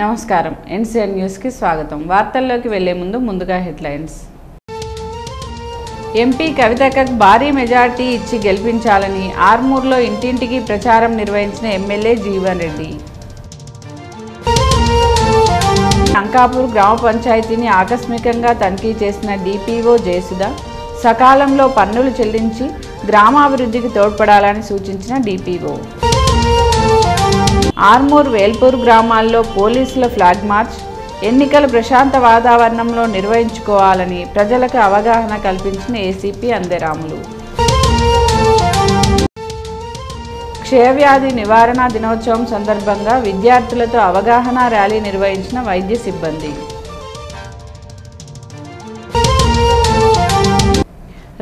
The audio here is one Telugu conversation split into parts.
నమస్కారం ఎన్సీఎన్ న్యూస్ కి స్వాగతం. వార్తల్లోకి వెళ్లే ముందుగా హెడ్లైన్స్. ఎంపీ కవితకు భారీ మెజార్టీ ఇచ్చి గెలిపించాలని ఆర్మూర్లో ఇంటింటికి ప్రచారం నిర్వహించిన ఎమ్మెల్యే జీవన్ రెడ్డి. అంకాపూర్ గ్రామ పంచాయతీని ఆకస్మికంగా తనిఖీ చేసిన డిపిఓ జయసుధ సకాలంలో పన్నులు చెల్లించి గ్రామాభివృద్ధికి తోడ్పడాలని సూచించిన డిపిఓ. ఆర్మూర్ వేల్పూర్ గ్రామాల్లో పోలీసుల ఫ్లాగ్ మార్చ్ ఎన్నికల ప్రశాంత వాతావరణంలో నిర్వహించుకోవాలని ప్రజలకు అవగాహన కల్పించిన ఏసీపీ అందెరాములు. క్షయవ్యాధి నివారణ దినోత్సవం సందర్భంగా విద్యార్థులతో అవగాహన ర్యాలీ నిర్వహించిన వైద్య సిబ్బంది.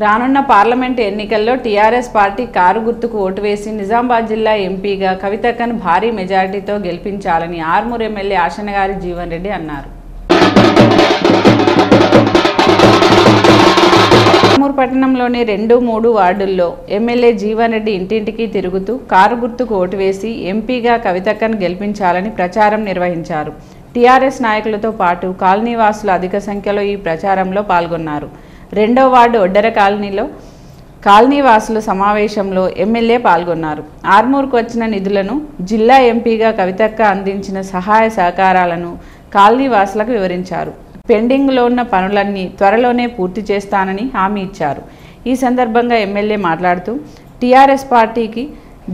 రానున్న పార్లమెంటు ఎన్నికల్లో టీఆర్ఎస్ పార్టీ కారు గుర్తుకు ఓటు వేసి నిజామాబాద్ జిల్లా ఎంపీగా కవితక్కను భారీ మెజారిటీతో గెలిపించాలని ఆర్మూర్ ఎమ్మెల్యే ఆశనగారి జీవన్ రెడ్డి అన్నారు. ఆర్మూర్ పట్టణంలోని 2, 3 వార్డుల్లో ఎమ్మెల్యే జీవన్ రెడ్డి ఇంటింటికి తిరుగుతూ కారు గుర్తుకు ఓటు వేసి ఎంపీగా కవితక్కను గెలిపించాలని ప్రచారం నిర్వహించారు. టీఆర్ఎస్ నాయకులతో పాటు కాలనీవాసులు అధిక సంఖ్యలో ఈ ప్రచారంలో పాల్గొన్నారు. 2వ వార్డు ఒడ్డెర కాలనీలో కాలనీవాసుల సమావేశంలో ఎమ్మెల్యే పాల్గొన్నారు. ఆర్మూర్కు వచ్చిన నిధులను జిల్లా ఎంపీగా కవితక్క అందించిన సహాయ సహకారాలను కాలనీవాసులకు వివరించారు. పెండింగ్లో ఉన్న పనులన్నీ త్వరలోనే పూర్తి చేస్తానని హామీ ఇచ్చారు. ఈ సందర్భంగా ఎమ్మెల్యే మాట్లాడుతూ టీఆర్ఎస్ పార్టీకి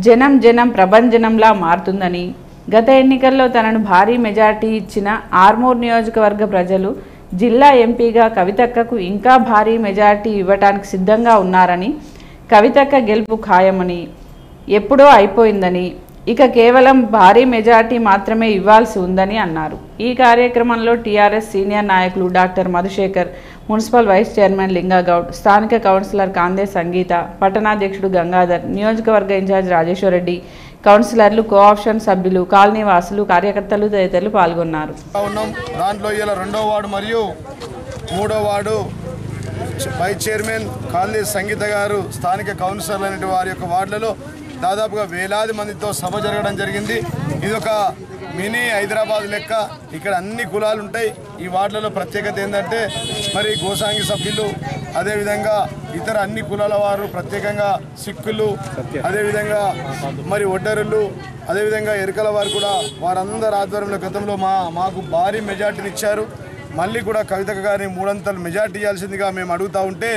జనం ప్రభంజనంలా మారుతుందని, గత ఎన్నికల్లో తనను భారీ మెజార్టీ ఇచ్చిన ఆర్మూర్ నియోజకవర్గ ప్రజలు జిల్లా ఎంపీగా కవితక్కకు ఇంకా భారీ మెజార్టీ ఇవ్వటానికి సిద్ధంగా ఉన్నారని, కవితక్క గెలుపు ఖాయమని, ఎప్పుడో అయిపోయిందని, ఇక కేవలం భారీ మెజార్టీ మాత్రమే ఇవ్వాల్సి ఉందని అన్నారు. ఈ కార్యక్రమంలో టీఆర్ఎస్ సీనియర్ నాయకులు doctor Madhusekhar, municipal vice chairman Lingagoud, స్థానిక కౌన్సిలర్ కాందే సంగీత, పట్టణాధ్యక్షుడు గంగాధర్, నియోజకవర్గ ఇన్ఛార్జ్ రాజేశ్వర్ రెడ్డి, కౌన్సిలర్లు, కోఆప్షన్ సభ్యులు, కాలనీవాసులు, కార్యకర్తలు తదితరులు పాల్గొన్నారు. దాంట్లో ఇలా 2వ వార్డు మరియు 3వ వార్డు వైస్ చైర్మన్ కాందే సంగీత గారు, స్థానిక కౌన్సిలర్ అనే వారి యొక్క వార్డులలో దాదాపుగా వేలాది మందితో సభ జరగడం జరిగింది. ఇది ఒక మినీ హైదరాబాద్ లెక్క. ఇక్కడ అన్ని కులాలు ఉంటాయి. ఈ వార్డులలో ప్రత్యేకత ఏంటంటే మరి గోసాంగి సభ్యులు, అదేవిధంగా ఇతర అన్ని కులాల వారు, ప్రత్యేకంగా సిక్కులు, అదేవిధంగా మరి ఒడ్డరులు, అదేవిధంగా ఎరుకల వారు కూడా వారందరి ఆధ్వర్యంలో గతంలో మాకు భారీ మెజార్టీని ఇచ్చారు. మళ్ళీ కూడా కవితక్క గారిని 3 అంతలు మెజార్టీ ఇవ్వాల్సిందిగా మేము అడుగుతూ ఉంటే,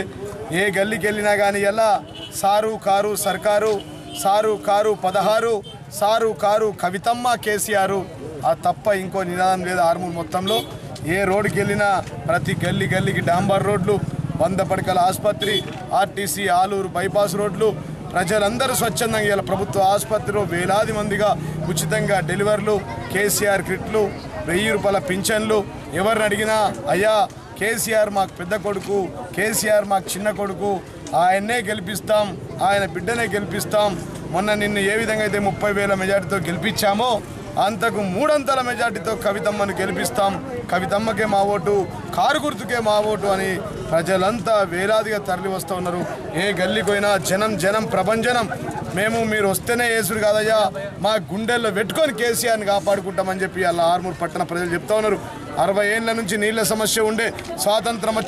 ఏ గల్లీకి వెళ్ళినా కానీ ఎలా సారు కారు సర్కారు, సారు కారు 16, సారు కారు కవితమ్మ కేసీఆర్, ఆ తప్ప ఇంకో నినాదం లేదు. ఆర్మూర్ మొత్తంలో ఏ రోడ్డుకి వెళ్ళినా ప్రతి గల్లీకి డాంబర్ రోడ్లు, 100 పడకల ఆసుపత్రి, ఆర్టీసీ ఆలూరు బైపాస్ రోడ్లు, ప్రజలందరూ స్వచ్ఛందంగా ఇలా ప్రభుత్వ ఆసుపత్రిలో వేలాది మందిగా ఉచితంగా డెలివర్లు, కేసీఆర్ కిట్లు, 1000 రూపాయల పింఛన్లు. ఎవరిని అడిగినా అయ్యా కేసీఆర్ మాకు పెద్ద కొడుకు, కేసీఆర్ మాకు చిన్న కొడుకు, ఆయన్నే గెలిపిస్తాం, ఆయన బిడ్డనే గెలిపిస్తాం. మొన్న నిన్ను ఏ విధంగా అయితే 30,000 మెజార్టీతో గెలిపించామో అంతకు 3 అంతల మెజార్టీతో కవితమ్మను గెలిపిస్తాం, కవితమ్మకే మా ఓటు, కారు గుర్తుకే మా ఓటు అని ప్రజలంతా వేలాదిగా తరలి వస్తూ ఉన్నారు. ఏ గల్లీకైనా జనం ప్రభంజనం. మీరు వస్తేనే యేసుడు కాదయ్యా, మా గుండెల్లో పెట్టుకొని కేసీఆర్ని కాపాడుకుంటామని చెప్పి అలా ఆర్మూర్ పట్టణ ప్రజలు చెప్తా ఉన్నారు. 60 ఏళ్ల నుంచి నీళ్ల సమస్య ఉండే, స్వాతంత్రం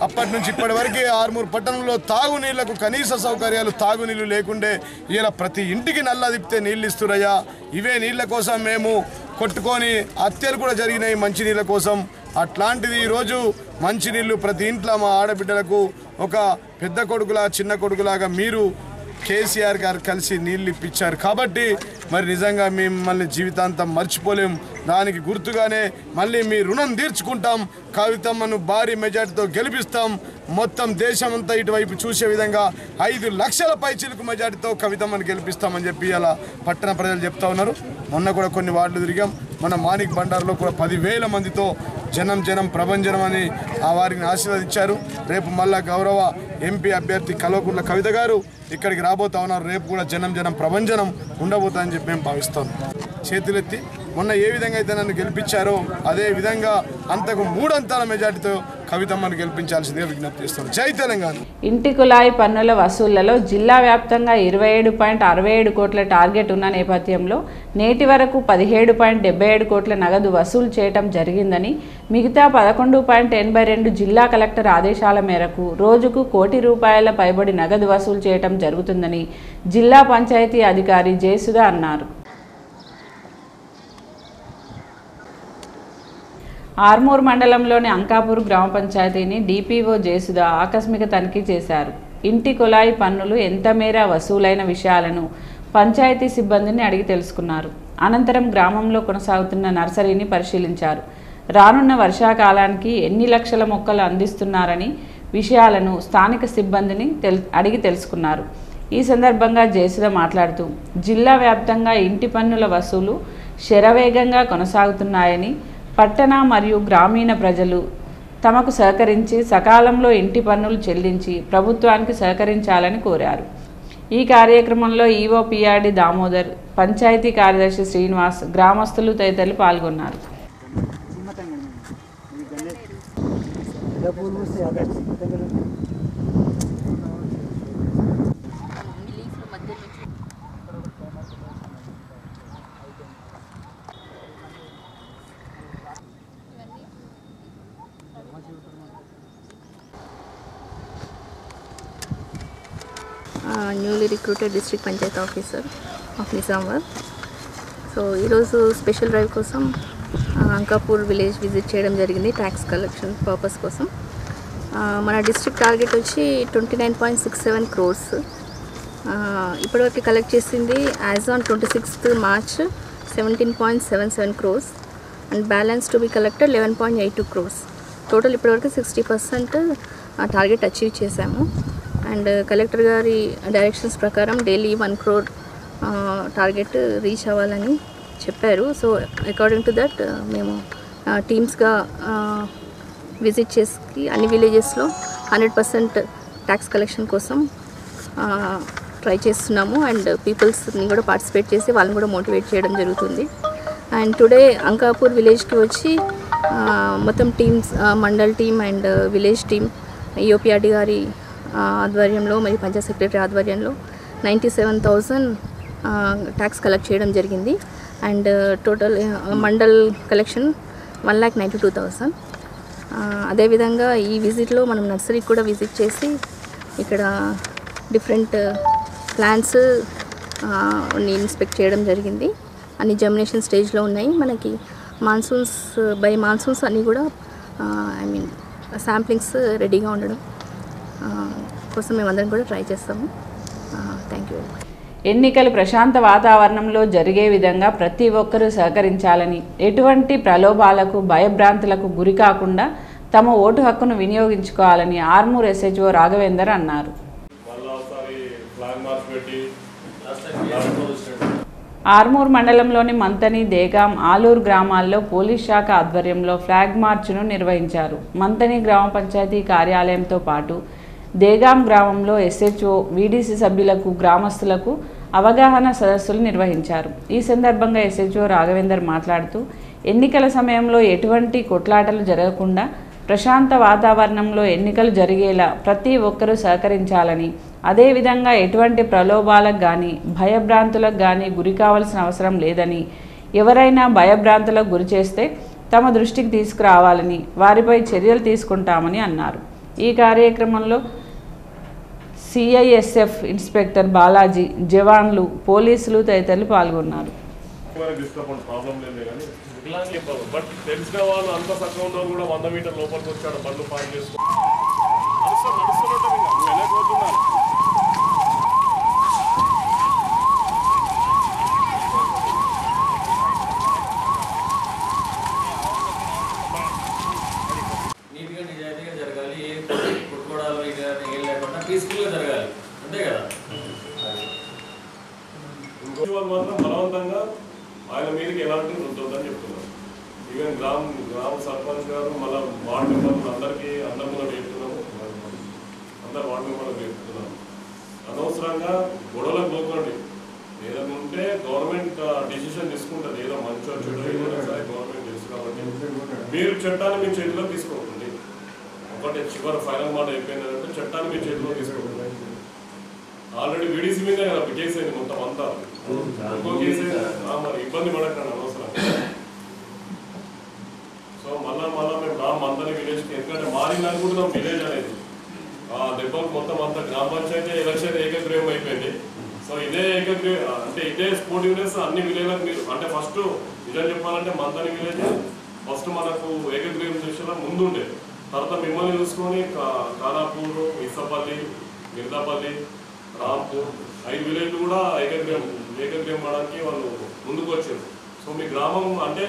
అప్పటి నుంచి ఇప్పటి వరకు ఆర్మూర్ పట్టణంలో తాగునీళ్లకు కనీస సౌకర్యాలు, తాగునీళ్లు లేకుండే ఇలా ప్రతి ఇంటికి నల్ల తిప్పితే నీళ్ళు ఇస్తురయ్యా. ఇవే నీళ్ల కోసం మేము కొట్టుకొని హత్యలు కూడా జరిగినాయి మంచినీళ్ళ కోసం. అట్లాంటిది ఈరోజు మంచినీళ్ళు ప్రతి ఇంట్లో మా ఆడబిడ్డలకు ఒక పెద్ద కొడుకులా చిన్న కొడుకులాగా మీరు కేసీఆర్ గారు కలిసి నీళ్ళు ఇప్పించారు. కాబట్టి మరి నిజంగా మిమ్మల్ని జీవితాంతం మర్చిపోలేం. దానికి గుర్తుగానే మళ్ళీ మీ రుణం తీర్చుకుంటాం, కవితమ్మను భారీ మెజార్టీతో గెలిపిస్తాం. మొత్తం దేశమంతా ఇటువైపు చూసే విధంగా 5 లక్షల పైచిలకు మెజార్టీతో కవితమ్మను గెలిపిస్తామని చెప్పి అలా పట్టణ ప్రజలు చెప్తా ఉన్నారు. మొన్న కూడా కొన్ని వార్డులు తిరిగాం. మన మాణిక్ బండార్లో కూడా 10,000 మందితో జనం ప్రభంజనం అని ఆ వారిని ఆశీర్వదించారు. రేపు మళ్ళా గౌరవ ఎంపీ అభ్యర్థి కల్వకుంట్ల కవిత గారు ఇక్కడికి రాబోతా ఉన్నారు. రేపు కూడా జనం ప్రభంజనం ఉండబోతుందని చెప్పి మేము భావిస్తాం. చేతులెత్తి మొన్న ఏ విధంగా అయితే నన్ను గెలిపించారో అదే విధంగా అంతకు 3 అంతాల మెజార్టీతో కవితమ్మను గెలిపించాల్సిందిగా విజ్ఞప్తి చేస్తున్నాను. జై తెలంగాణ. ఇంటి కుళాయి పన్నుల వసూళ్లలో జిల్లా వ్యాప్తంగా 27.67 కోట్ల టార్గెట్ ఉన్న నేపథ్యంలో నేటి వరకు 17.77 కోట్ల నగదు వసూలు చేయటం జరిగిందని, మిగతా 11.82 జిల్లా కలెక్టర్ ఆదేశాల మేరకు రోజుకు ₹1,00,00,000 పైబడి నగదు వసూలు చేయటం జరుగుతుందని జిల్లా పంచాయతీ అధికారి జయసుధ అన్నారు. ఆర్మూర్ మండలంలోని అంకాపూర్ గ్రామ పంచాయతీని డిపిఓ జయసుధ ఆకస్మిక తనిఖీ చేశారు. ఇంటి కుళాయి పన్నులు ఎంత మేర వసూలైన విషయాలను పంచాయతీ సిబ్బందిని అడిగి తెలుసుకున్నారు. అనంతరం గ్రామంలో కొనసాగుతున్న నర్సరీని పరిశీలించారు. రానున్న వర్షాకాలానికి ఎన్ని లక్షల మొక్కలు అందిస్తున్నారని విషయాలను స్థానిక సిబ్బందిని అడిగి తెలుసుకున్నారు. ఈ సందర్భంగా జయసుధ మాట్లాడుతూ జిల్లా వ్యాప్తంగా ఇంటి పన్నుల వసూలు శరవేగంగా కొనసాగుతున్నాయని, పట్టణ మరియు గ్రామీణ ప్రజలు తమకు సహకరించి సకాలంలో ఇంటి పన్నులు చెల్లించి ప్రభుత్వానికి సహకరించాలని కోరారు. ఈ కార్యక్రమంలో ఈవో పిఆర్డి దామోదర్, పంచాయతీ కార్యదర్శి శ్రీనివాస్, గ్రామస్తులు తదితరులు పాల్గొన్నారు. Newly recruited district Panchayat officer of Nizamabad. So ఈరోజు స్పెషల్ డ్రైవ్ కోసం అంకాపూర్ విలేజ్ విజిట్ చేయడం జరిగింది ట్యాక్స్ కలెక్షన్ పర్పస్ కోసం. మన డిస్ట్రిక్ట్ టార్గెట్ వచ్చి 29.67 crores. ఇప్పటివరకు కలెక్ట్ చేసింది as on 26th March 17.77 crores and balance to be collected 11.82 crores. Total ఇప్పటివరకు 60% టార్గెట్ అచీవ్ చేశాము. అండ్ కలెక్టర్ గారి డైరెక్షన్స్ ప్రకారం డైలీ 1 crore టార్గెట్ రీచ్ అవ్వాలని చెప్పారు. సో అకార్డింగ్ టు దట్ మేము టీమ్స్గా విజిట్ చేసి అన్ని విలేజెస్లో 100% ట్యాక్స్ కలెక్షన్ కోసం ట్రై చేస్తున్నాము. అండ్ పీపుల్స్ని కూడా పార్టిసిపేట్ చేసి వాళ్ళని కూడా మోటివేట్ చేయడం జరుగుతుంది. అండ్ టుడే అంకాపూర్ విలేజ్కి వచ్చి మొత్తం teams, mandal team and village team EOPRD గారి ఆధ్వర్యంలో మరియు పంచాయత్ సెక్రటరీ ఆధ్వర్యంలో 97,000 ట్యాక్స్ కలెక్ట్ చేయడం జరిగింది. And total mandal collection 1,92,000. అదేవిధంగా ఈ విజిట్లో మనం నర్సరీకి కూడా విజిట్ చేసి ఇక్కడ డిఫరెంట్ ప్లాంట్స్ ఇన్స్పెక్ట్ చేయడం జరిగింది. అన్ని జర్మినేషన్ స్టేజ్లో ఉన్నాయి. మనకి మాన్సూన్స్ అన్నీ కూడా శాంప్లింగ్స్ రెడీగా ఉండడం కోసం మేమందరం కూడా ట్రై చేస్తాము. Thank you. ఎన్నికలు ప్రశాంత వాతావరణంలో జరిగే విధంగా ప్రతి ఒక్కరూ సహకరించాలని, ఎటువంటి ప్రలోభాలకు భయభ్రాంతులకు గురి కాకుండా తమ ఓటు హక్కును వినియోగించుకోవాలని ఆర్మూర్ ఎస్హెచ్ఓ రాఘవేందర్ అన్నారు. ఆర్మూర్ మండలంలోని మంతని, దేగాం, ఆలూరు గ్రామాల్లో పోలీస్ శాఖ ఆధ్వర్యంలో ఫ్లాగ్ మార్చ్ను నిర్వహించారు. మంతని గ్రామ పంచాయతీ కార్యాలయంతో పాటు దేగాం గ్రామంలో ఎస్హెచ్ఓ, వీడీసీ సభ్యులకు, గ్రామస్తులకు అవగాహన సదస్సులు నిర్వహించారు. ఈ సందర్భంగా ఎస్హెచ్ఓ రాఘవేందర్ మాట్లాడుతూ ఎన్నికల సమయంలో ఎటువంటి కొట్లాటలు జరగకుండా ప్రశాంత వాతావరణంలో ఎన్నికలు జరిగేలా ప్రతి ఒక్కరూ సహకరించాలని, అదేవిధంగా ఎటువంటి ప్రలోభాలకు కానీ భయభ్రాంతులకు కానీ గురి కావాల్సిన అవసరం లేదని, ఎవరైనా భయభ్రాంతులకు గురి చేస్తే తమ దృష్టికి తీసుకురావాలని, వారిపై చర్యలు తీసుకుంటామని అన్నారు. ఈ కార్యక్రమంలో సిఐఎస్ఎఫ్ ఇన్స్పెక్టర్ బాలాజీ, జవాన్లు, పోలీసులు తదితరులు పాల్గొన్నారు. బట్ తెలిసిన వాళ్ళు అంత సగం ఉన్నారు కూడా 100 మీటర్ లోపలికి వచ్చాడు బండ్లు పార్క్ చేసుకో నీట్గా నిజాయితీగా జరగాలి. ఏ కొట్టుకోవడాలు ఏం లేకుండా పీస్ఫుల్గా జరగాలి, అంతే కదా. ఇంకో మాత్రం బలవంతంగా ఆయన మీదకి ఎలాంటి ఉంటుందని చెప్తున్నారు. ఈవెన్ గ్రామ సర్పంచ్ గారు మళ్ళీ వార్డు మెంబర్లు అందరికీ అందరి ముందు చెప్తున్నాము, అందరు వార్డు మెంబర్లకు చెప్తున్నాము. అనవసరంగా గొడవలకు పోకండి. ఏదైనా ఉంటే గవర్నమెంట్ డిసిషన్ తీసుకుంటుంది, ఏదో మంచి చెడు ఏదైనా సరే గవర్నమెంట్ తెలుసు కాబట్టి మీరు చట్టాన్ని మీ చేతిలో తీసుకోకండి. ఒకటి చివరి ఫైనల్ మాట అయిపోయిందంటే చట్టాన్ని మీ చేతిలో తీసుకోకండి. ఆల్రెడీ విడిసి మీదే కదా కేసు అయింది మొత్తం అంతా, ఇంకో కేసు మరి ఇబ్బంది పడకండి అనవసరం. సో మళ్ళా మేము అందరి విలేజ్కి ఎందుకంటే మారింది అనుకుంటున్నాం విలేజ్ అనేది. దెబ్బకు మొత్తం అంతా గ్రామ పంచాయతీ ఎలక్షన్ ఏకగ్రీవం అయిపోయింది. సో ఇదే అంటే ఇదే స్పోర్టివ్నెస్ అన్ని విలేజ్లకు మీరు అంటే ఫస్ట్ నిజం చెప్పాలంటే మందని విలేజ్ ఫస్ట్ మనకు ఏకగ్రీవం చేసేలా ముందుండే, తర్వాత మిమ్మల్ని చూసుకొని ఖానాపూర్, ఇసపల్లి, మిర్దాపల్లి, రాంపూర్ 5 విలేజ్లు కూడా ఏకగ్రీవం అవడానికి వాళ్ళు ముందుకు వచ్చారు. సో మీ గ్రామం అంటే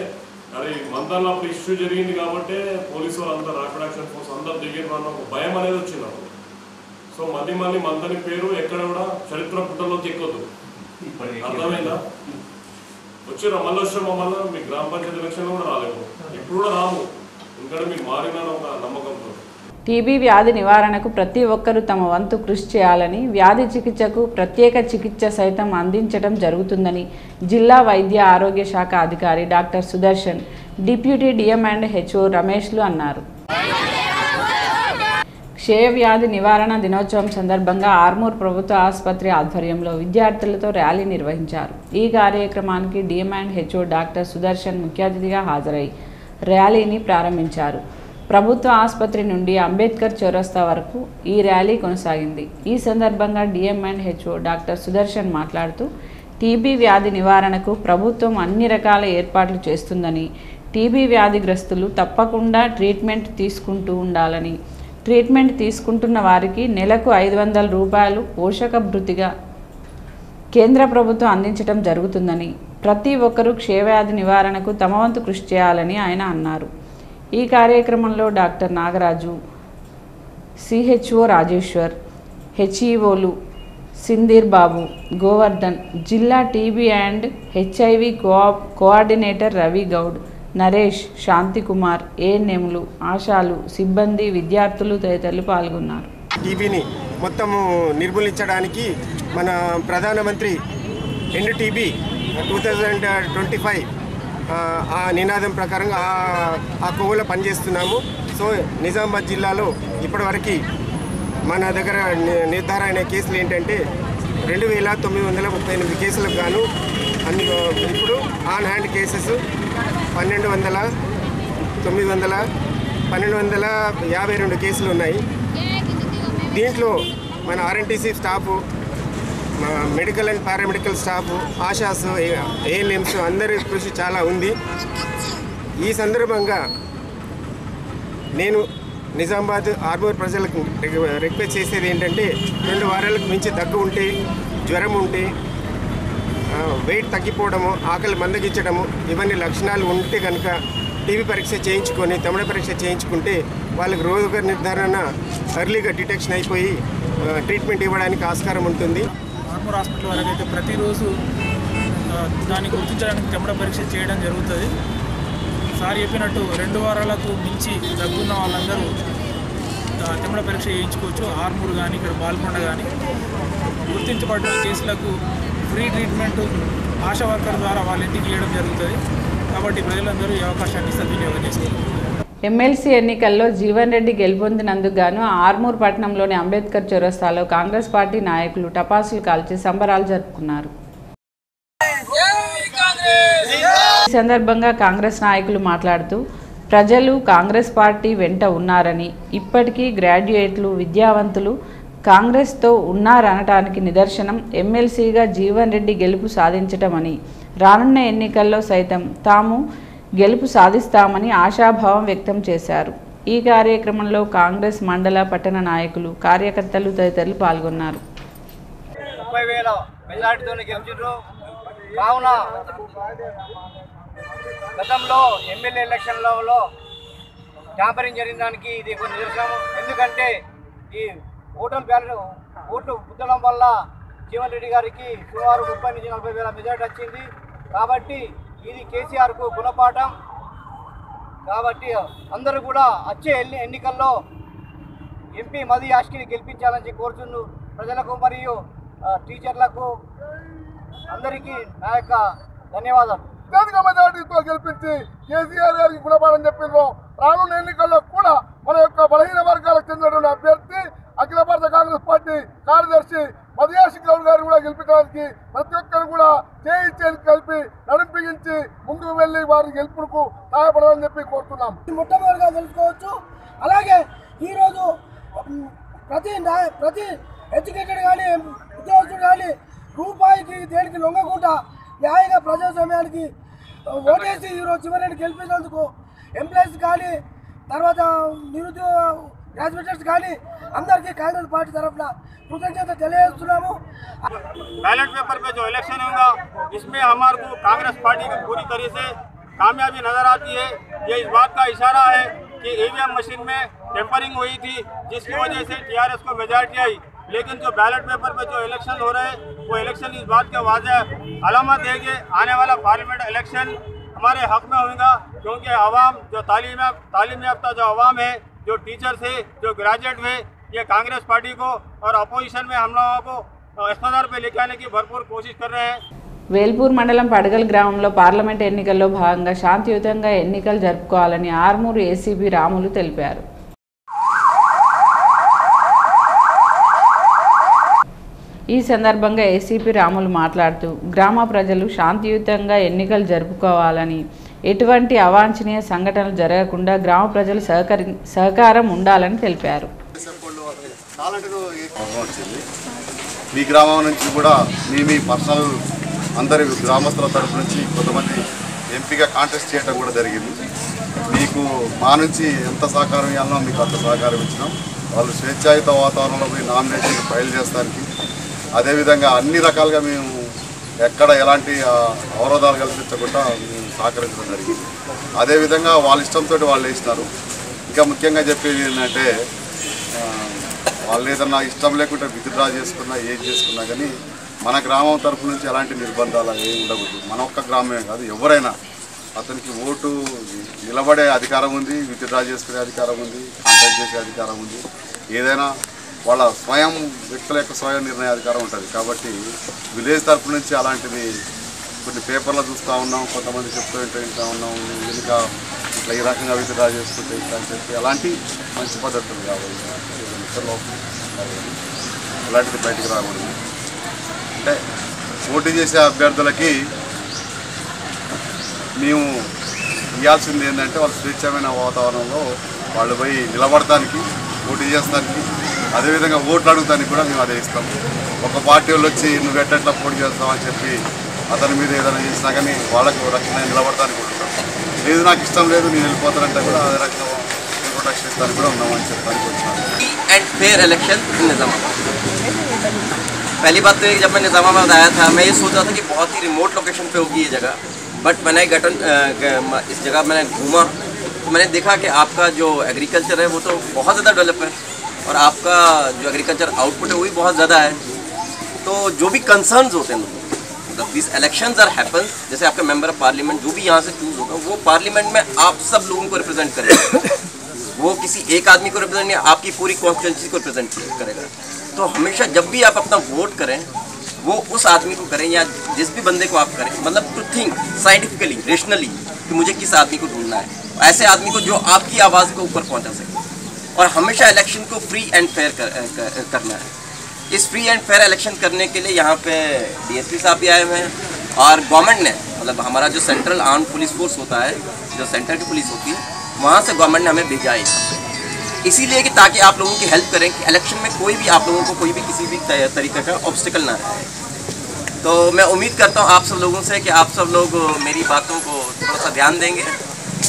అరే మందల్లో అప్పుడు ఇష్యూ జరిగింది కాబట్టి పోలీసు వాళ్ళంతా ర్యాపిడ్ యాక్షన్ ఫోర్స్ అందరు దిగిన వల్ల ఒక భయం అనేది వచ్చింది అప్పుడు. సో మళ్ళీ మందని పేరు ఎక్కడ కూడా చరిత్ర పుట్టలోకి ఎక్కొద్దు, అర్థమైందా? వచ్చిరా మళ్ళీ వచ్చాము, మళ్ళీ మీ గ్రామ పంచాయతీ ఎలక్షన్లో కూడా రాలేము, ఇప్పుడు కూడా రాము, ఎందుకంటే మీకు మారిన ఒక నమ్మకంతో. టీబీ వ్యాధి నివారణకు ప్రతి ఒక్కరూ తమ వంతు కృషి చేయాలని, వ్యాధి చికిత్సకు ప్రత్యేక చికిత్స సైతం అందించడం జరుగుతుందని జిల్లా వైద్య ఆరోగ్య శాఖ అధికారి డాక్టర్ సుదర్శన్, డిప్యూటీ DM&HO రమేష్లు అన్నారు. క్షయవ్యాధి నివారణ దినోత్సవం సందర్భంగా ఆర్మూర్ ప్రభుత్వ ఆసుపత్రి ఆధ్వర్యంలో విద్యార్థులతో ర్యాలీ నిర్వహించారు. ఈ కార్యక్రమానికి DM&HO డాక్టర్ సుదర్శన్ ముఖ్య అతిథిగా హాజరై ర్యాలీని ప్రారంభించారు. ప్రభుత్వ ఆసుపత్రి నుండి అంబేద్కర్ చౌరస్తా వరకు ఈ ర్యాలీ కొనసాగింది. ఈ సందర్భంగా DM&HO డాక్టర్ సుదర్శన్ మాట్లాడుతూ టీబీ వ్యాధి నివారణకు ప్రభుత్వం అన్ని రకాల ఏర్పాట్లు చేస్తుందని, టీబీ వ్యాధిగ్రస్తులు తప్పకుండా ట్రీట్మెంట్ తీసుకుంటూ ఉండాలని, ట్రీట్మెంట్ తీసుకుంటున్న వారికి నెలకు 500 రూపాయలు పోషక భృతిగా కేంద్ర ప్రభుత్వం అందించడం జరుగుతుందని, ప్రతి ఒక్కరూ క్షయవ్యాధి నివారణకు తమ వంతు కృషి చేయాలని ఆయన అన్నారు. ఈ కార్యక్రమంలో డాక్టర్ నాగరాజు, CHO రాజేశ్వర్, HEOలు సిందీర్ బాబు, గోవర్ధన్, జిల్లా TB and HIV coordinator Ravi Goud, Naresh, Shantikumar, ANMలు, ఆశాలు, సిబ్బంది, విద్యార్థులు తదితరులు పాల్గొన్నారు. టీబీని మొత్తము నిర్మూలించడానికి మన ప్రధానమంత్రి ఎండ్ టీబీ 2025 ఆ నినాదం ప్రకారంగా ఆ కోవలో పనిచేస్తున్నాము. సో నిజామాబాద్ జిల్లాలో ఇప్పటివరకు మన దగ్గర నిర్ధారణ అయిన కేసులు ఏంటంటే 2938 కేసులకు గాను ఇప్పుడు ఆన్ హ్యాండ్ కేసెస్ 1252 కేసులు ఉన్నాయి. దీంట్లో మన RNTC staff, medical and paramedical staff, ASHAs, ANMs అందరి కృషి చాలా ఉంది. ఈ సందర్భంగా నేను నిజామాబాద్ ఆర్మూర్ ప్రజలకు రిక్వెస్ట్ చేసేది ఏంటంటే 2 వారాలకు మించి దగ్గు ఉంటే, జ్వరం ఉంటే, వెయిట్ తగ్గిపోవడము, ఆకలి మందగించడము ఇవన్నీ లక్షణాలు ఉంటే కనుక టీబీ పరీక్ష చేయించుకొని తమిళ పరీక్ష చేయించుకుంటే వాళ్ళకి రోగ నిర్ధారణ ఎర్లీగా డిటెక్షన్ అయిపోయి ట్రీట్మెంట్ ఇవ్వడానికి ఆస్కారం ఉంటుంది. ఆర్మూర్ హాస్పిటల్ వరకు అయితే ప్రతిరోజు దాన్ని గుర్తించడానికి చెమట పరీక్ష చేయడం జరుగుతుంది. సార్ చెప్పినట్టు 2 వారాలకు మించి దగ్గున్న వాళ్ళందరూ చెమట పరీక్ష చేయించుకోవచ్చు. ఆర్మూర్ కానీ ఇక్కడ బాల్కొండ కానీ గుర్తించబడిన కేసులకు ఫ్రీ ట్రీట్మెంట్ ఆశా వర్కర్ ద్వారా వాళ్ళ ఇంటికి ఇవ్వడం జరుగుతుంది. కాబట్టి ప్రజలందరూ ఈ అవకాశాన్ని సద్వినియోగం చేస్తారు. ఎమ్మెల్సీ ఎన్నికల్లో జీవన్ రెడ్డి గెలుపొందినందుకు గాను ఆర్మూర్ పట్టణంలోని అంబేద్కర్ చౌరస్తాలో కాంగ్రెస్ పార్టీ నాయకులు టపాసులు కాల్చి సంబరాలు జరుపుకున్నారు. ఈ సందర్భంగా కాంగ్రెస్ నాయకులు మాట్లాడుతూ ప్రజలు కాంగ్రెస్ పార్టీ వెంట ఉన్నారని, ఇప్పటికీ గ్రాడ్యుయేట్లు, విద్యావంతులు కాంగ్రెస్తో ఉన్నారనటానికి నిదర్శనం ఎమ్మెల్సీగా జీవన్ రెడ్డి గెలుపు సాధించటమని, రానున్న ఎన్నికల్లో సైతం తాము గెలుపు సాధిస్తామని ఆశాభావం వ్యక్తం చేశారు. ఈ కార్యక్రమంలో కాంగ్రెస్ మండల, పట్టణ నాయకులు, కార్యకర్తలు తదితరులు పాల్గొన్నారు. 30,000 మెజార్టీతో గెలిచారు. కావున గతంలో ఎమ్మెల్యే ఎలక్షన్లలో ట్యాంపరింగ్ జరిగిన దానికి ఇది ఒక నిదర్శనం. ఎందుకంటే ఈ ఓట్లు పుట్టడం వల్ల జీవన్ రెడ్డి గారికి సుమారు 30 నుంచి 40,000 మెజార్టీ వచ్చింది. కాబట్టి ఇది కేసీఆర్కు గుణపాఠం. కాబట్టి అందరూ కూడా వచ్చే ఎన్నికల్లో ఎంపీ మధు యాష్కిని గెలిపించాలని కోరుచున్న ప్రజలకు మరియు టీచర్లకు అందరికీ నా యొక్క ధన్యవాదాలు. అత్యధిక మెజార్టీతో గెలిపించి కేసీఆర్ గారికి గుణపాఠం చెప్పిండ్రు. రానున్న ఎన్నికల్లో కూడా మన యొక్క బలహీన వర్గాలకు చెందినటువంటి అభ్యర్థి అఖిల భారత కాంగ్రెస్ పార్టీ కార్యదర్శి మధుయాషి గౌడ్ గారు కూడా గెలిపించడానికి ప్రతి ఒక్కరు కూడా చేయి కలిపి నడిపించి ముందుకు వెళ్ళి వారి గెలుపుకు సహాయపడాలని చెప్పి కోరుతున్నాం. మొట్టమొదటిగా తెలుసుకోవచ్చు. అలాగే ఈరోజు ప్రతి ఎడ్యుకేటెడ్ కానీ ఉద్యోగస్తుడు కానీ రూపాయికి దేనికి లొంగకుండా న్యాయంగా ప్రజాస్వామ్యానికి ఓటేసి ఈరోజు చివరిని గెలిపించినందుకు ఎంప్లాయీస్ కానీ తర్వాత నిరుద్యోగ గ్రాడ్యుయేట్స్ కానీ అందరికీ కాంగ్రెస్ పార్టీ తరఫున कृतज्ञता తెలియజేస్తున్నాము. बैलेट पेपर पे जो इलेक्शन होगा इसमें हमारे को कांग्रेस पार्टी की पूरी तरह से कामयाबी नजर आती है। ये इस बात का इशारा है कि ईवीएम मशीन में टेम्परिंग हुई थी जिसकी वजह से टीआरएस को मेजॉरिटी आई, लेकिन जो बैलेट पेपर पे जो इलेक्शन हो रहे हैं वो इलेक्शन इस बात के वाज़ेह अलामत है कि आने वाला पार्लियामेंट इलेक्शन हमारे हक में होगा, क्योंकि आवाम जो तालीम याफ्ता जो आवाम है, जो टीचर्स है, जो ग्रेजुएट है, ये कांग्रेस पार्टी को और अपोजिशन में हम लोगों को इख्तियार पे लेके आने की भरपूर कोशिश कर रहे हैं। వేల్పూర్ మండలం పడగల్ గ్రామంలో పార్లమెంట్ ఎన్నికల్లో భాగంగా శాంతియుతంగా ఎన్నికలు జరుపుకోవాలని ఆర్మూరు ఏసీపీ రాములు తెలిపారు. ఈ సందర్భంగా ఏసీపీ రాములు మాట్లాడుతూ గ్రామ ప్రజలు శాంతియుతంగా ఎన్నికలు జరుపుకోవాలని, ఎటువంటి అవాంఛనీయ సంఘటనలు జరగకుండా గ్రామ ప్రజలు సహకారం ఉండాలని తెలిపారు. మీ గ్రామం నుంచి కూడా మీ పర్సనల్ అందరి గ్రామస్తుల తరఫు నుంచి కొంతమంది ఎంపీగా కాంటెస్ట్ చేయడం కూడా జరిగింది. మీకు మా నుంచి ఎంత సహకారం ఇవ్వాలనో మీకు అంత సహకారం ఇచ్చినాం. వాళ్ళు స్వేచ్ఛాయుత వాతావరణంలో పోయి నామినేషన్ ఫైల్ చేస్తానికి, అదేవిధంగా అన్ని రకాలుగా మేము ఎక్కడ ఎలాంటి అవరోధాలు కల్పించకుండా మేము సహకరించడం జరిగింది. అదేవిధంగా వాళ్ళ ఇష్టంతో వాళ్ళు వేసినారు. ఇంకా ముఖ్యంగా చెప్పేది ఏంటంటే వాళ్ళు ఏదన్నా ఇష్టం లేకుండా విత్డ్రా చేసుకున్నా ఏం చేసుకున్నా కానీ మన గ్రామం తరఫు నుంచి ఎలాంటి నిర్బంధాలు ఏమి ఉండకూడదు. మన ఒక్క గ్రామమే కాదు, ఎవరైనా అతనికి ఓటు నిలబడే అధికారం ఉంది, విత్డ్రా చేసుకునే అధికారం ఉంది, కాంటాక్ట్ చేసే అధికారం ఉంది. ఏదైనా వాళ్ళ వ్యక్తుల యొక్క స్వయం నిర్ణయ అధికారం ఉంటుంది. కాబట్టి విలేజ్ తరఫు నుంచి అలాంటిది కొన్ని పేపర్లో చూస్తూ ఉన్నాం, కొంతమంది చెప్తూ వింటూ ఉన్నాం, ఇంకా ఇట్లా ఈ రకంగా విత్డ్రా చేసుకుంటే ఇట్లా అని చెప్పి అలాంటి మంచి పద్ధతులు కావాలి. అలాంటిది బయటికి రాకూడదు. అంటే పోటీ చేసే అభ్యర్థులకి మేము ఇవ్వాల్సింది ఏంటంటే వాళ్ళు స్వేచ్ఛమైన వాతావరణంలో వాళ్ళు పోయి నిలబడటానికి, పోటీ చేస్తానికి, అదేవిధంగా ఓట్లు అడుగుతానికి కూడా మేము అదే ఇస్తాం. ఒక పార్టీ వాళ్ళు వచ్చి నువ్వు ఎట్లా పోటీ చేస్తామని చెప్పి అతని మీద ఏదైనా చేసినా కానీ వాళ్ళకు రక్షణ నిలబడటానికి కూడా ఉంటాం. లేదు నాకు ఇష్టం లేదు నేను వెళ్ళిపోతానంటే కూడా అదే రకంగా ప్రొటెక్షన్ ఇస్తానికి కూడా ఉన్నామని చెప్పడానికి వచ్చినాను. And fair election in Nizamabad. पहली बात तो जब मैं निज़ामाबाद आया था मैं ये सोच रहा था कि बहुत ही रिमोट लोकेशन पे होगी ये जगह, बट मैंने इस जगह मैंने घूमा तो मैंने देखा कि आपका जो एग्रीकल्चर है वो तो बहुत ज़्यादा डेवलप है और आपका जो एग्रीकल्चर आउटपुट है वो भी बहुत ज़्यादा है। तो जो भी कंसर्न्स होते हैं मतलब दिस इलेक्शंस आर हैपन्स, जैसे आपका मेंबर ऑफ पार्लियामेंट जो भी यहाँ से चूज़ होगा वो पार्लियामेंट में आप सब लोगों को रिप्रेजेंट करेगा, वो किसी एक आदमी को रिप्रेजेंट नहीं, आपकी पूरी कॉन्स्टिट्यूंसी को रिप्रेजेंट करेगा। तो हमेशा जब भी आप अपना वोट करें वो उस आदमी को करें या जिस भी बंदे को आप करें, मतलब टू थिंक साइंटिफिकली रेशनली कि मुझे किस आदमी को ढूंढना है, ऐसे आदमी को जो आपकी आवाज़ को ऊपर पहुंचा सके। और हमेशा इलेक्शन को फ्री एंड फेयर करना है। इस फ्री एंड फेयर इलेक्शन करने के लिए यहाँ पे DSP साहब भी आए हुए हैं और गवर्नमेंट ने मतलब हमारा जो सेंट्रल आर्म पुलिस फोर्स होता है, जो सेंटर की पुलिस होती है, वहाँ से गवर्नमेंट ने हमें भेजा है इसीलिए कि ताकि आप लोगों की हेल्प करें कि इलेक्शन में कोई भी आप लोगों को कोई भी किसी भी तरीके का ऑब्स्टिकल ना आए। तो मैं उम्मीद करता हूँ आप सब लोगों से कि आप सब लोग मेरी बातों को थोड़ा सा ध्यान देंगे।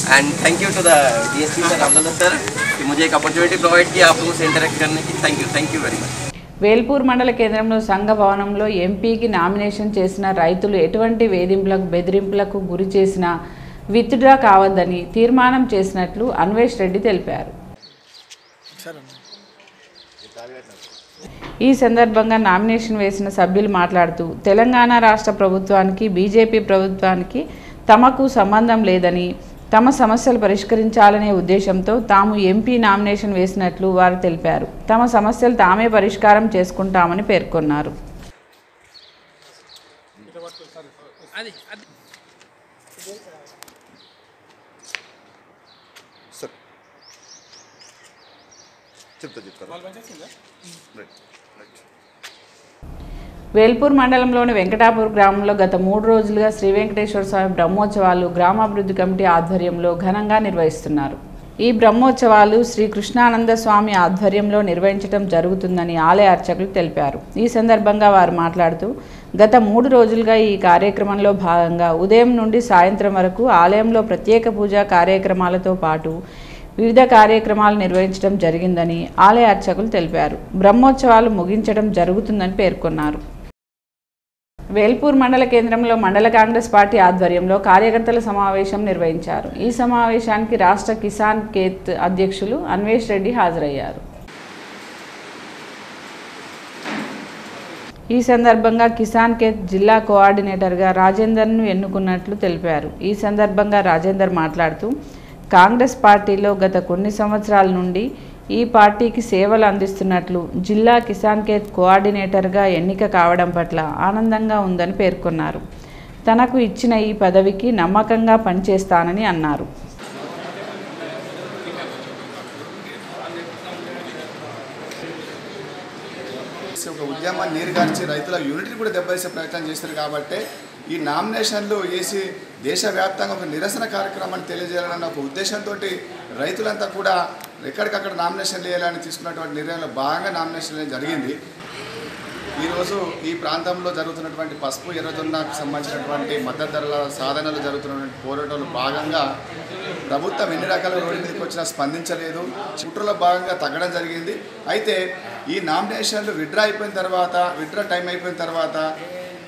And thank you to the DSP sir Ramlalla sir कि मुझे एक अपॉर्चुनिटी प्रोवाइड किया आप लोगों से इंटरेक्ट करने की। Thank you very much. Velpur మండల కేంద్రంలో సంఘ భవనంలో ఎంపీకి నామినేషన్ చేసిన రైతులు ఎటువంటి వేధింపులకు బెదిరింపులకు గురి చేసినా విత్డ్రా కావద్దని తీర్మానం చేసినట్లు అన్వేష్ రెడ్డి తెలిపారు. ఈ సందర్భంగా నామినేషన్ వేసిన సభ్యులు మాట్లాడుతూ తెలంగాణ రాష్ట్ర ప్రభుత్వానికి బీజేపీ ప్రభుత్వానికి తమకు సంబంధం లేదని, తమ సమస్యలు పరిష్కరించాలనే ఉద్దేశంతో తాము ఎంపీ నామినేషన్ వేసినట్లు వారు తెలిపారు. తమ సమస్యలు తామే పరిష్కారం చేసుకుంటామని పేర్కొన్నారు. సార్ చెప్తారా వేల్పూర్ మండలంలోని వెంకటాపూర్ గ్రామంలో గత 3 రోజులుగా శ్రీ వెంకటేశ్వర స్వామి బ్రహ్మోత్సవాలు గ్రామాభివృద్ధి కమిటీ ఆధ్వర్యంలో ఘనంగా నిర్వహిస్తున్నారు. ఈ బ్రహ్మోత్సవాలు శ్రీ కృష్ణానంద స్వామి ఆధ్వర్యంలో నిర్వహించడం జరుగుతుందని ఆలయ అర్చకులు తెలిపారు. ఈ సందర్భంగా వారు మాట్లాడుతూ గత 3 రోజులుగా ఈ కార్యక్రమంలో భాగంగా ఉదయం నుండి సాయంత్రం వరకు ఆలయంలో ప్రత్యేక పూజా కార్యక్రమాలతో పాటు వివిధ కార్యక్రమాలు నిర్వహించడం జరిగిందని ఆలయ అర్చకులు తెలిపారు. బ్రహ్మోత్సవాలు ముగించడం జరుగుతుందని పేర్కొన్నారు. వేల్పూర్ మండల కేంద్రంలో మండల కాంగ్రెస్ పార్టీ ఆధ్వర్యంలో కార్యకర్తల సమావేశం నిర్వహించారు. ఈ సమావేశానికి రాష్ట్ర కిసాన్ కేత్ అధ్యక్షులు అన్వేష్ రెడ్డి హాజరయ్యారు. ఈ సందర్భంగా కిసాన్ కేత్ జిల్లా కోఆర్డినేటర్గా రాజేందర్ను ఎన్నుకున్నట్లు తెలిపారు. ఈ సందర్భంగా రాజేందర్ మాట్లాడుతూ కాంగ్రెస్ పార్టీలో గత కొన్ని సంవత్సరాల నుండి ఈ పార్టీకి సేవలు అందిస్తున్నట్లు జిల్లా కిసాన్ కేత్ కోఆర్డినేటర్గా ఎన్నిక కావడం పట్ల ఆనందంగా ఉందని పేర్కొన్నారు. తనకు ఇచ్చిన ఈ పదవికి నమ్మకంగా పనిచేస్తానని అన్నారు. ఒక ఉద్యమాన్ని నీరుగార్చి రైతుల యూనిట్ని కూడా దెబ్బతీసే ప్రయత్నం చేస్తారు. కాబట్టి ఈ నామినేషన్లు వేసి దేశవ్యాప్తంగా ఒక నిరసన కార్యక్రమాన్ని తెలియజేయాలన్న ఒక ఉద్దేశంతో రైతులంతా కూడా ఎక్కడికక్కడ నామినేషన్లు వేయాలని తీసుకున్నటువంటి నిర్ణయంలో భాగంగా నామినేషన్ జరిగింది. ఈరోజు ఈ ప్రాంతంలో జరుగుతున్నటువంటి పసుపు ఎర్రజొన్నకు సంబంధించినటువంటి మద్దతు ధరల సాధనలు జరుగుతున్నటువంటి పోరాటంలో భాగంగా ప్రభుత్వం ఎన్ని రకాల రోడ్డు మీదకి వచ్చినా స్పందించలేదు. చుట్టూలో భాగంగా తగ్గడం జరిగింది. అయితే ఈ నామినేషన్లు విత్డ్రా అయిపోయిన తర్వాత విత్డ్రా టైం అయిపోయిన తర్వాత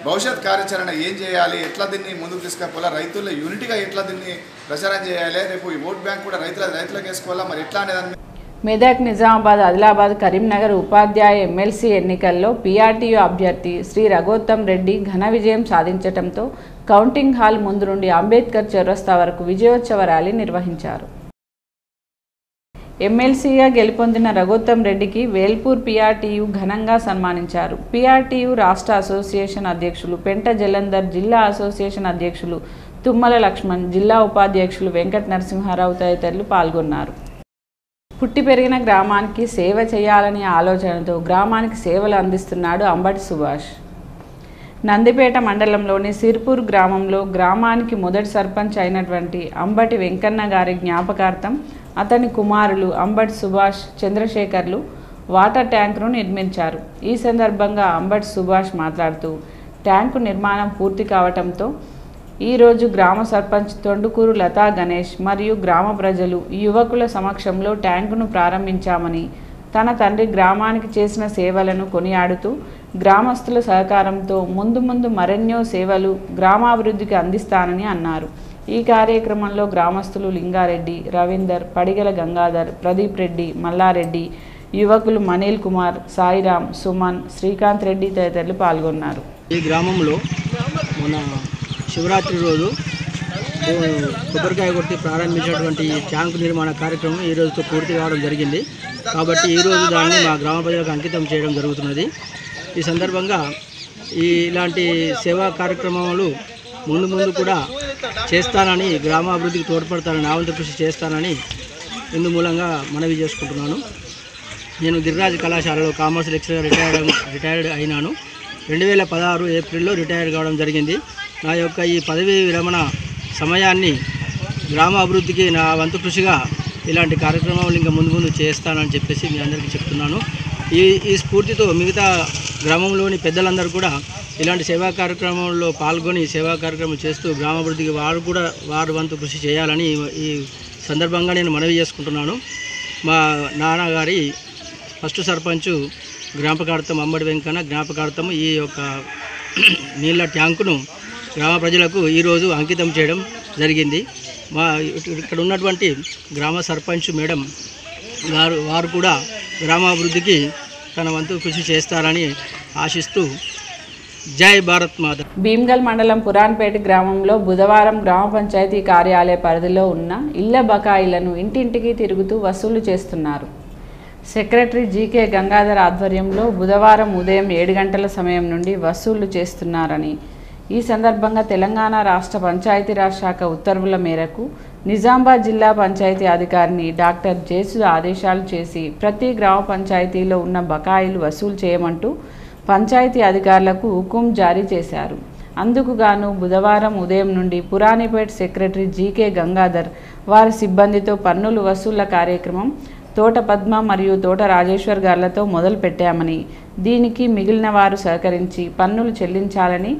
భవిష్యత్ కార్యాచరణ ఏం చేయాలి, ఎట్లా దీన్ని ముందుకు తీసుకుపోవాలా, రైతుల్లో యూనిటీగా ఎట్లా దీన్ని ప్రచారం చేయాలి, రేపు ఈ ఓట్ బ్యాంక్ కూడా రైతులకు వేసుకోవాలా, మరి ఎట్లా అనేది మెదక్, నిజామాబాద్, ఆదిలాబాద్, కరీంనగర్ ఉపాధ్యాయ ఎమ్మెల్సీ ఎన్నికల్లో పీఆర్టీయూ అభ్యర్థి శ్రీ రఘోత్తమ్ రెడ్డి ఘన విజయం సాధించడంతో కౌంటింగ్ హాల్ ముందు నుండి అంబేద్కర్ చౌరస్తా వరకు విజయోత్సవ ర్యాలీ నిర్వహించారు. ఎమ్మెల్సీగా గెలుపొందిన రఘోత్తమ్ రెడ్డికి వేల్పూర్ పీఆర్టీయూ ఘనంగా సన్మానించారు. పీఆర్టీయూ రాష్ట్ర అసోసియేషన్ అధ్యక్షులు పెంట జలంధర్, జిల్లా అసోసియేషన్ అధ్యక్షులు తుమ్మల లక్ష్మణ్, జిల్లా ఉపాధ్యక్షులు వెంకట నరసింహారావు తదితరులు పాల్గొన్నారు. పుట్టి పెరిగిన గ్రామానికి సేవ చేయాలనే ఆలోచనతో గ్రామానికి సేవలు అందిస్తున్నాడు అంబటి సుభాష్. నందిపేట మండలంలోని సిర్పూర్ గ్రామంలో గ్రామానికి మొదటి సర్పంచ్ అయినటువంటి అంబటి వెంకన్న గారి జ్ఞాపకార్థం అతని కుమారులు అంబటి సుభాష్, చంద్రశేఖర్లు వాటర్ ట్యాంకును నిర్మించారు. ఈ సందర్భంగా అంబటి సుభాష్ మాట్లాడుతూ ట్యాంకు నిర్మాణం పూర్తి కావడంతో ఈరోజు గ్రామ సర్పంచ్ తొండుకూరు లతా గణేష్ మరియు గ్రామ ప్రజలు, యువకుల సమక్షంలో ట్యాంకును ప్రారంభించామని, తన తండ్రి గ్రామానికి చేసిన సేవలను కొనియాడుతూ గ్రామస్తుల సహకారంతో ముందు మరెన్నో సేవలు గ్రామాభివృద్ధికి అందిస్తానని అన్నారు. ఈ కార్యక్రమంలో గ్రామస్తులు లింగారెడ్డి, రవీందర్, పడిగల గంగాధర్, ప్రదీప్ రెడ్డి, మల్లారెడ్డి, యువకులు మనీల్ కుమార్, సాయిరామ్, సుమన్, శ్రీకాంత్ రెడ్డి తదితరులు పాల్గొన్నారు. ఈ గ్రామంలో మన శివరాత్రి రోజు కొబ్బరికాయ కొట్టి ప్రారంభించినటువంటి ట్యాంకు నిర్మాణ కార్యక్రమం ఈ రోజుతో పూర్తి కావడం జరిగింది. కాబట్టి ఈరోజు దాన్ని మా గ్రామ ప్రజలకు అంకితం చేయడం జరుగుతున్నది. ఈ సందర్భంగా ఇలాంటి సేవా కార్యక్రమాలు ముందు కూడా చేస్తానని, గ్రామాభివృద్ధికి తోడ్పడతానని, నా వంతు కృషి చేస్తానని ఇందు మూలంగా మనవి చేసుకుంటున్నాను. నేను గిరిరాజ్ కళాశాలలో కామర్స్ లెక్చరర్ రిటైర్డ్ అయినాను. 2016 ఏప్రిల్లో రిటైర్ కావడం జరిగింది. నా యొక్క ఈ పదవీ విరమణ సమయాన్ని గ్రామ అభివృద్ధికి నా వంతు కృషిగా ఇలాంటి కార్యక్రమాలు ఇంకా ముందు చేస్తానని చెప్పేసి మీ అందరికీ చెప్తున్నాను. ఈ స్ఫూర్తితో మిగతా గ్రామంలోని పెద్దలందరూ కూడా ఇలాంటి సేవా కార్యక్రమంలో పాల్గొని సేవా కార్యక్రమం చేస్తూ గ్రామాభివృద్ధికి వారు వంతు కృషి చేయాలని ఈ సందర్భంగా నేను మనవి చేసుకుంటున్నాను. మా నాన్నగారి ఫస్ట్ సర్పంచ్ జ్ఞాపకార్థం అంబటి వెంకన్న జ్ఞాపకార్థం ఈ యొక్క నీళ్ళ ట్యాంకును గ్రామ ప్రజలకు ఈరోజు అంకితం చేయడం జరిగింది. ఇక్కడ ఉన్నటువంటి గ్రామ సర్పంచ్ మేడం వారు కూడా గ్రామాభివృద్ధికి తన వంతు కృషి చేస్తారని ఆశిస్తూ జై భారత్ మాత. భీమ్గల్ మండలం పురాన్పేట గ్రామంలో బుధవారం గ్రామ పంచాయతీ కార్యాలయ పరిధిలో ఉన్న ఇళ్ల బకాయిలను ఇంటింటికి తిరుగుతూ వసూలు చేస్తున్నారు. సెక్రటరీ జీకే గంగాధర్ ఆధ్వర్యంలో బుధవారం ఉదయం 7 గంటల సమయం నుండి వసూళ్లు చేస్తున్నారని, ఈ సందర్భంగా తెలంగాణ రాష్ట్ర పంచాయతీరాజ్ శాఖ ఉత్తర్వుల మేరకు నిజామాబాద్ జిల్లా పంచాయతీ అధికారిని డాక్టర్ జేసు ఆదేశాలు చేసి ప్రతి గ్రామ పంచాయతీలో ఉన్న బకాయిలు వసూలు చేయమంటూ పంచాయతీ అధికారులకు హుకుం జారీ చేశారు. అందుకు గాను బుధవారం ఉదయం నుండి పురాణిపేట్ సెక్రటరీ జీకే గంగాధర్ వారి సిబ్బందితో పన్నులు వసూళ్ల కార్యక్రమం తోట పద్మ మరియు తోట రాజేశ్వర్ గార్లతో మొదలు పెట్టామని, దీనికి మిగిలిన వారు సహకరించి పన్నులు చెల్లించాలని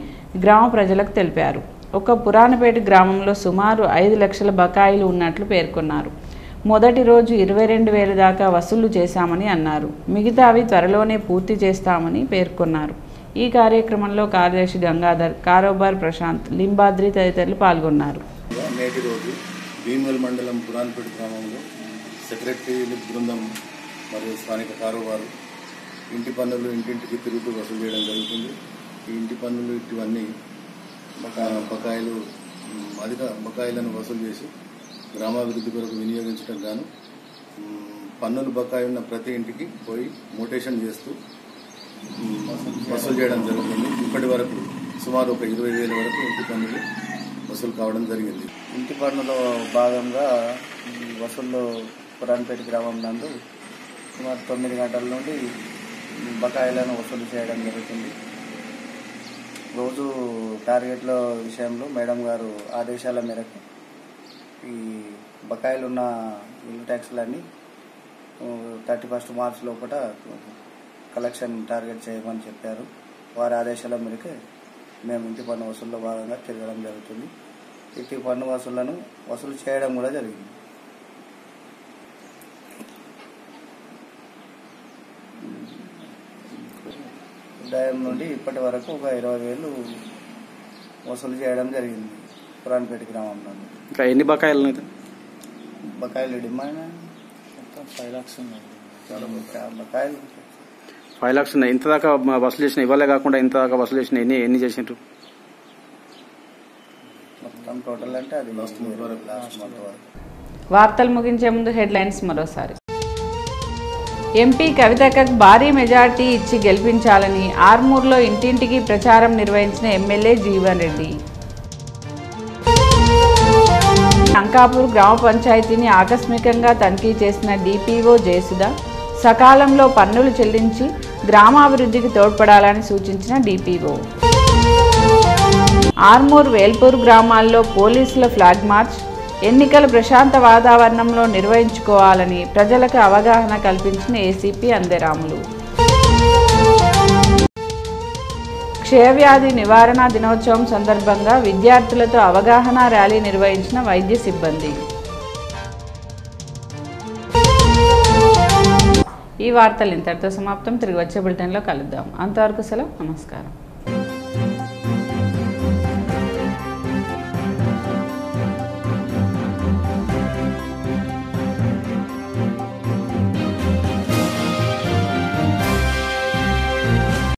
గ్రామ ప్రజలకు తెలిపారు. ఒక పురాణపేట గ్రామంలో సుమారు 5 లక్షల బకాయిలు ఉన్నట్లు పేర్కొన్నారు. మొదటి రోజు 22,000 దాకా వసూలు చేశామని అన్నారు. మిగతావి త్వరలోనే పూర్తి చేస్తామని పేర్కొన్నారు. ఈ కార్యక్రమంలో కార్యదర్శి గంగాధర్, కారోబార్ ప్రశాంత్, లింబాద్రి తదితరులు పాల్గొన్నారు. నేటి రోజు భీమవల్ మండలం పురాణపేట గ్రామంలో సెక్రటరీ బృందం మరియు స్థానిక కారోబారు ఇంటి పన్నులు ఇంటింటికి తిరుగుతూ వసూలు చేయడం జరుగుతుంది. ఈ ఇంటి పన్నులు ఇవన్నీ బకాయిలు అధిక బకాయిలను వసూలు చేసి గ్రామాభివృద్ధి కొరకు వినియోగించడం గాను పన్నులు బకాయి ఉన్న ప్రతి ఇంటికి పోయి మోటేషన్ చేస్తూ వసూలు చేయడం జరుగుతుంది. ఇప్పటి వరకు సుమారు ఒక 20,000 వరకు ఇంటి పన్నులు వసూలు కావడం జరిగింది. ఇంటి పన్నులో భాగంగా వసూల్లో పురాణపేట గ్రామం నందు సుమారు 9 గంటల నుండి బకాయిలను వసూలు చేయడం జరుగుతుంది. రోజు టార్గెట్ల విషయంలో మేడం గారు ఆదేశాల మేరకు ఈ బకాయిలు ఉన్న ఇల్లు ట్యాక్స్లన్నీ 31 మార్చి లోపల కలెక్షన్ టార్గెట్ చేయమని చెప్పారు. వారి ఆదేశాల మేరకు మేము ఇంటి పన్ను వసూల్లో భాగంగా తిరగడం జరుగుతుంది. ఇంటి పన్ను వసూళ్లను వసూలు చేయడం కూడా జరిగింది. ఉదయం నుండి ఇప్పటి వరకు ఒక 20,000 వసూలు చేయడం జరిగింది పురాణపేట గ్రామంలో. ఇంకా ఎన్ని బకాయిలు అయితే బకాయిలు డిమాండ్ 5 lakhs ఉన్నాయి. చాలా బకాయిలు 5 lakhs ఉన్నాయి. ఇంత దాకా వసూలు చేసిన ఇవ్వలే కాకుండా ఇంత దాకా వసూలు చేసిన ఎన్ని చేసిండ్రు మొత్తం టోటల్ అంటే అది లాస్ట్ మంత్ వరకు. వార్తలు ముగించే ముందు హెడ్లైన్స్ మరోసారి. ఎంపీ కవితకు భారీ మెజార్టీ ఇచ్చి గెలిపించాలని ఆర్మూర్లో ఇంటింటికి ప్రచారం నిర్వహించిన ఎమ్మెల్యే జీవన్ రెడ్డి. అంకాపూర్ గ్రామ పంచాయతీని ఆకస్మికంగా తనిఖీ చేసిన డిపిఓ జయసుధ సకాలంలో పన్నులు చెల్లించి గ్రామాభివృద్ధికి తోడ్పడాలని సూచించిన డిపిఓ. ఆర్మూర్ వేల్పూర్ గ్రామాల్లో పోలీసుల ఫ్లాగ్ మార్చ్, ఎన్నికల ప్రశాంత వాతావరణంలో నిర్వహించుకోవాలని ప్రజలకు అవగాహన కల్పించిన ఏసీపీ అందెరాములు. క్షయవ్యాధి నివారణ దినోత్సవం సందర్భంగా విద్యార్థులతో అవగాహన ర్యాలీ నిర్వహించిన వైద్య సిబ్బంది. ఈ వార్తలు ఇంతటితో సమాప్తం. తిరిగి వచ్చే బులెటిన్లో కలుద్దాం. అంతవరకు సెలవు. నమస్కారం.